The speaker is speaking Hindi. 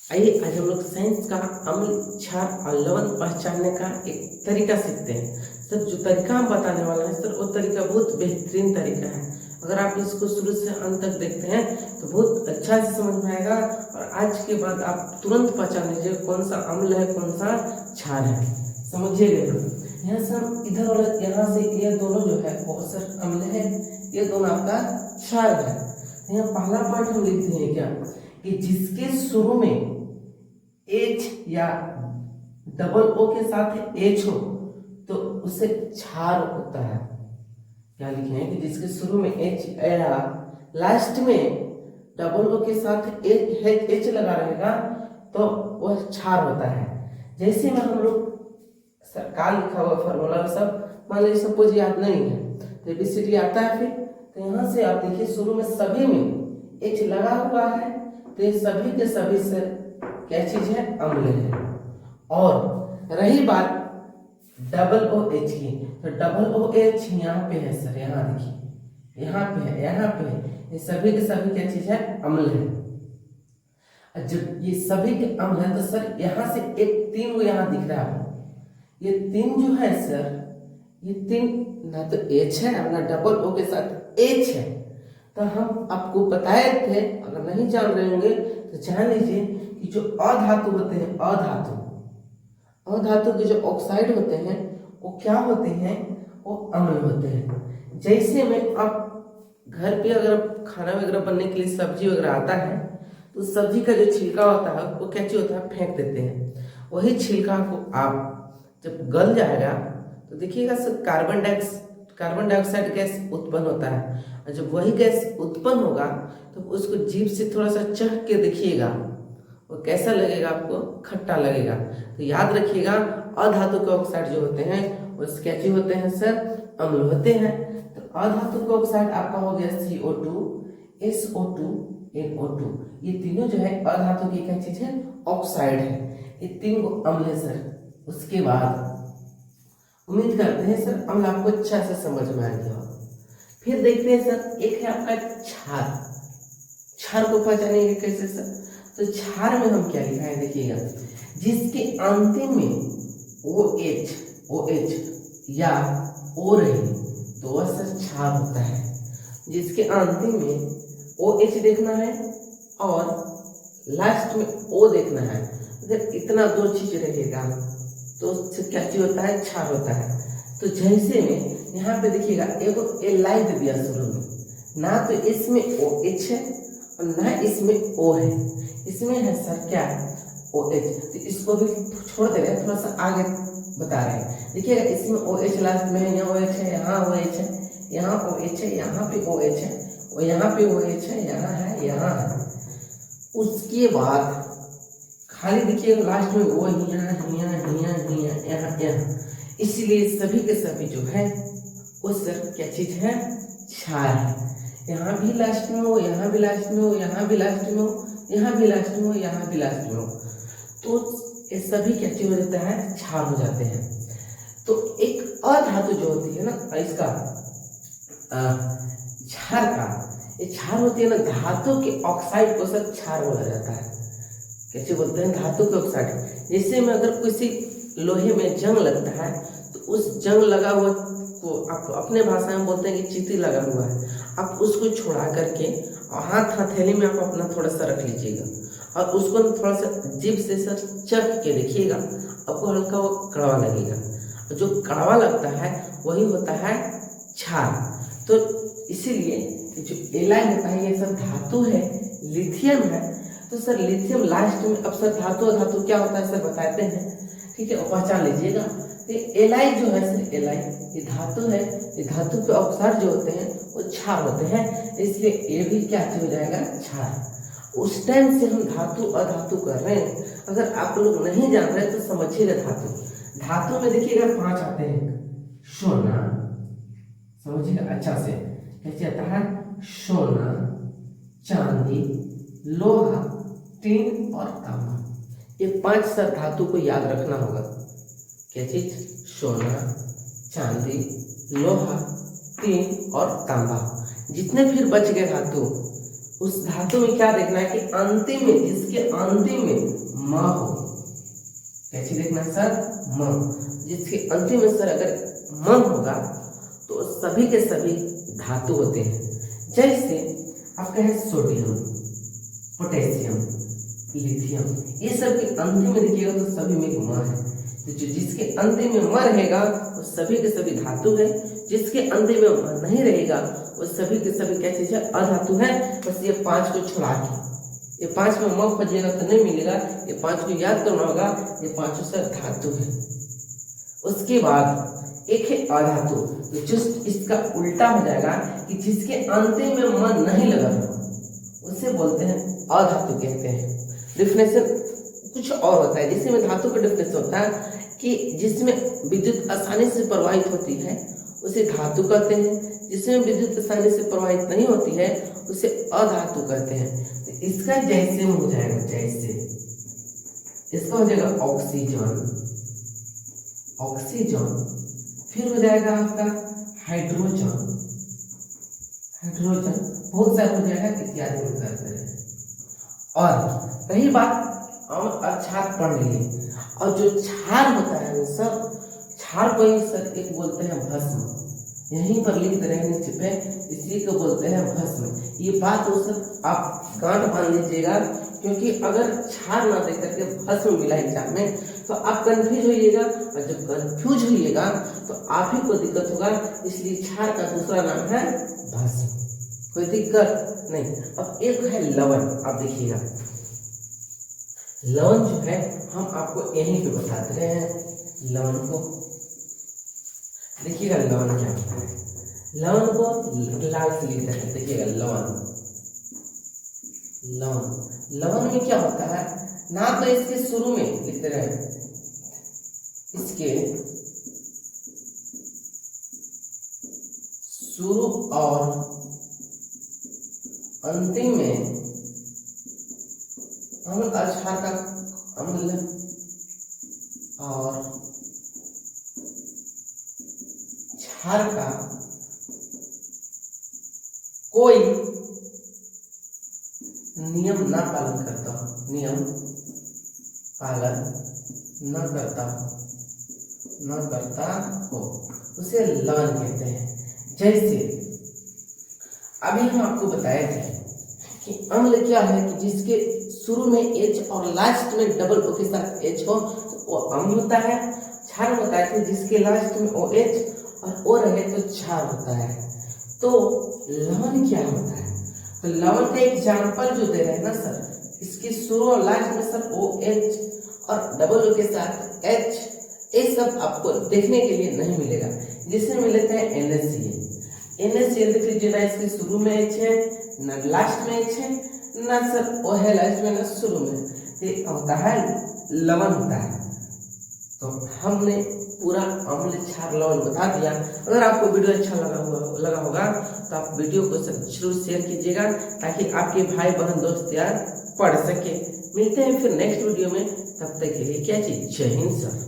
आइए आज हम लोग साइंस का अम्ल, क्षार और लवण पहचानने का एक तरीका सीखते हैं। सर जो तरीका हम बताने वाले हैं सर, वो तरीका बहुत बेहतरीन तरीका है। अगर आप इसको शुरू से अंत तक देखते हैं तो बहुत अच्छा से समझ में आएगा और आज के बाद आप तुरंत पहचान लीजिए कौन सा अम्ल है कौन सा क्षार है। समझिएगा, यहाँ से हम इधर वाला यहाँ से ये दोनों जो है वो सर अम्ल है, ये दोनों आपका क्षार है। यहाँ पहला पॉइंट हम लिखते हैं क्या कि जिसके शुरू में H या डबल O के साथ H हो तो उसे क्षार होता है। क्या लिखे हैं कि जिसके शुरू में H या लास्ट में डबल O के साथ H लगा रहेगा तो वह क्षार होता है। जैसे में हम लोग सरकार लिखा हुआ फॉर्मूला सब मान लीजिए सपोज याद नहीं है तो एबीसीडी आता है, फिर तो यहाँ से आप देखिए शुरू में सभी में H लगा हुआ है तो ये सभी के सभी से क्या चीज है, अम्ल है। और रही बात डबल ओ एच की, तो डबल ओ एच यहाँ पे है सर, यहाँ देखिए यहाँ पे है, यहाँ पे है, ये सभी के सभी क्या चीज है, अम्ल है। जब ये सभी के अम्ल है तो सर यहाँ से एक तीन को यहाँ दिख रहा है, ये तीन जो है सर, ये तीन ना तो एच है ना डबल ओ के साथ एच है। तो हम आपको बताए थे, अगर नहीं जान रहे होंगे तो जान लीजिए कि जो अधातु होते हैं, अधातु के जो ऑक्साइड होते हैं वो क्या होते हैं, वो अम्ल होते हैं। जैसे में आप घर पे अगर खाना वगैरह बनने के लिए सब्जी वगैरह आता है तो सब्जी का जो छिलका होता है वो क्या चीज होता है, फेंक देते हैं। वही छिलका को आप जब गल जाएगा तो देखिएगा सर कार्बन डाइऑक्साइड गैस उत्पन्न होता है। और जब वही गैस उत्पन्न होगा तो उसको जीभ से थोड़ा सा चख के देखिएगा, वो कैसा लगेगा, आपको खट्टा लगेगा। तो याद रखिएगा अधातु के ऑक्साइड जो होते हैं वो क्या चीज होते हैं सर, अम्ल होते हैं। तो अधातु के ऑक्साइड आपका हो गया CO2, SO2, NO2, ये तीनों जो है अधातु की क्या चीज है, ऑक्साइड है। ये तीन को अम्ल है सर। उसके बाद उम्मीद करते हैं सर अम्ल आपको अच्छा से समझ में आ गया होगा। फिर देखते हैं सर एक है आपका क्षार। क्षार को पहचानेंगे कैसे सर, तो क्षार में हम क्या लिखा है देखिएगा, जिसके अंतिम में OH या O रहे तो वह सर क्षार होता है। जिसके अंतिम में OH देखना है और लास्ट में O देखना है, अगर इतना दो चीज रहेगा तो क्या चीज होता है, क्षार होता है। तो जैसे में यहाँ पे देखिएगा एक एलाइ दे दिया शुरू में, ना तो इसमें OH है और ना इसमें O है, इसमें है सर क्या, OH। तो इसको भी छोड़ दे रहे हैं, थोड़ा सा आगे बता रहे हैं। देखिएगा इसमें OH लास्ट में है, यहाँ OH है, यहाँ OH है, यहाँ OH है, यहाँ पे OH है और यहाँ पे OH है, यहाँ है, यहाँ है। उसके बाद खाली देखिए लास्ट में वो यहाँ, इसलिए सभी के सभी जो है वो सर क्या चीज है, क्षार है। यहाँ भी लास्ट में हो, यहाँ भी लास्ट में हो, यहाँ भी लास्ट में हो, यहाँ भी लास्ट में हो, यहाँ भी लास्ट में हो, तो ये सभी क्या चीज हो जाता है, क्षार हो जाते हैं। तो एक अधातु जो होती है ना, इसका क्षार का ये क्षार होती है ना, धातु के ऑक्साइड को सर क्षार बोला जाता है। कैसे बोलते हैं, धातु के ऑक्साइड। जैसे में अगर किसी लोहे में जंग लगता है तो उस जंग लगा हुआ को आप अपने भाषा में बोलते हैं कि चीटी लगा हुआ है, आप उसको छुड़ा करके और हाथ हथेली में आप अपना थोड़ा सा रख लीजिएगा और उसको थोड़ा सा जीभ से सर चख के देखिएगा, आपको हल्का वो कड़वा लगेगा। जो कड़वा लगता है वही होता है क्षार। तो इसीलिए जो एलाइ होता है ये सब धातु है, लिथियम है। तो सर लिथियम लास्ट में, अब सर धातु अधातु क्या होता है सर बताते हैं, ठीक है, पहचान लीजिएगा। एलाइ जो है सर, एलाइ ये धातु है, ये धातु के ऑक्साइड जो होते हैं वो क्षार होते हैं, इसलिए ये भी क्या हो जाएगा, क्षार। उस टाइम से हम धातु अधातु कर रहे हैं। अगर आप लोग नहीं जान रहे तो समझिएगा धातु में देखिएगा 5 आते हैं, सोना, समझिएगा अच्छा से कैसे आता है, सोना, चांदी, लोहा, टीन और तांबा। ये 5 सर धातु को याद रखना होगा। क्या चीज, सोना, चांदी, लोहा, टीन और तांबा। जितने फिर बच गए धातु उस धातु में क्या देखना है कि अंतिम में, जिसके अंतिम में म हो। कैसे देखना है सर? म, जिसके अंतिम में सर अगर म होगा तो सभी के सभी धातु होते हैं। जैसे आपका है सोडियम, पोटेशियम, लिथियम, ये सब के अंतिम में देखिएगा तो सभी में म है। तो जिसके अंतिम में म रहेगा वो सभी के सभी धातु है, जिसके अंतिम में म नहीं रहेगा वो सभी के सभी क्या चीज है? अधातु है। बस ये 5 को छोड़ा के, ये 5 में म खोजिएगा तो नहीं मिलेगा, ये 5 को याद करना होगा, ये 5 सर धातु है। उसके बाद एक है अधातु, तो जस्ट इसका उल्टा हो जाएगा कि जिसके अंतिम में मन नहीं लगा उसे बोलते हैं अधातु कहते हैं। डिफिनेशन कुछ और होता है, जिसमें धातु का डिफिनेशन होता है कि जिसमें विद्युत आसानी से प्रवाहित होती है उसे धातु कहते हैं, जिसमें विद्युत आसानी से प्रवाहित नहीं होती है उसे अधातु कहते हैं। तो इसका जैसे हो जाएगा, जैसे इसका हो जाएगा ऑक्सीजन, ऑक्सीजन, फिर हो जाएगा आपका हाइड्रोजन, हाइड्रोजन, बहुत सारा हो जाएगा, इत्यादि में करते हैं। और रही बात हम क्षार पढ़ लिए, और जो क्षार होता है सर, क्षार को ही सर एक बोलते हैं भस्म, यहीं पर लिख दे रहे हैं नीचे पे, इसी को बोलते हैं भस्म। ये बात हो सर आप गांठ बांध लीजिएगा, क्योंकि अगर क्षार ना देख करके भस्म मिला एग्जाम में तो आप कंफ्यूज होइएगा, और जब कंफ्यूज होइएगा तो आप ही को दिक्कत होगा। इसलिए क्षार का दूसरा नाम है भस्म, कोई दिक्कत नहीं। अब एक है लवण, आप देखिएगा लवण जो है हम आपको यहीं पे बताते रहे हैं। लवण को देखिएगा, लवण क्या होता है? लवण को लाल से लिखते हैं, देखिएगा लवण, लवण, लवण में क्या होता है ना, तो इसके शुरू में लिखते रहे, इसके शुरू और अंतिम में अम्ल क्षार का अम्ल और क्षार का कोई नियम ना पालन करता हो, नियम पालन न करता हो उसे लवण कहते हैं। जैसे अभी हम आपको बताए थे कि अम्ल क्या है कि जिसके शुरू में H और लास्ट में डबल O के साथ H हो तो वो अम्ल होता है। क्षार होता है कि जिसके लास्ट में OH और O रहे तो क्षार होता है। तो लवण क्या होता है? तो लवण का एग्जाम्पल जो दे रहे हैं ना सर, इसके शुरू और लास्ट में सर OH और डबल O के साथ H, ये सब आपको देखने के लिए नहीं मिलेगा। जिसमें मिलते हैं NaCl, NaCl देख लीजिए ना, इसके शुरू में H है ना लास्ट में H है ना सर O है लास्ट में ना शुरू में, ये होता है लवण होता है। तो हमने पूरा अम्ल क्षार लवण बता दिया। अगर आपको वीडियो अच्छा लगा होगा तो आप वीडियो को जरूर शेयर कीजिएगा, ताकि आपके भाई बहन दोस्त यार पढ़ सके। मिलते हैं फिर नेक्स्ट वीडियो में, तब तक के लिए क्या चीज, जय हिंद सर।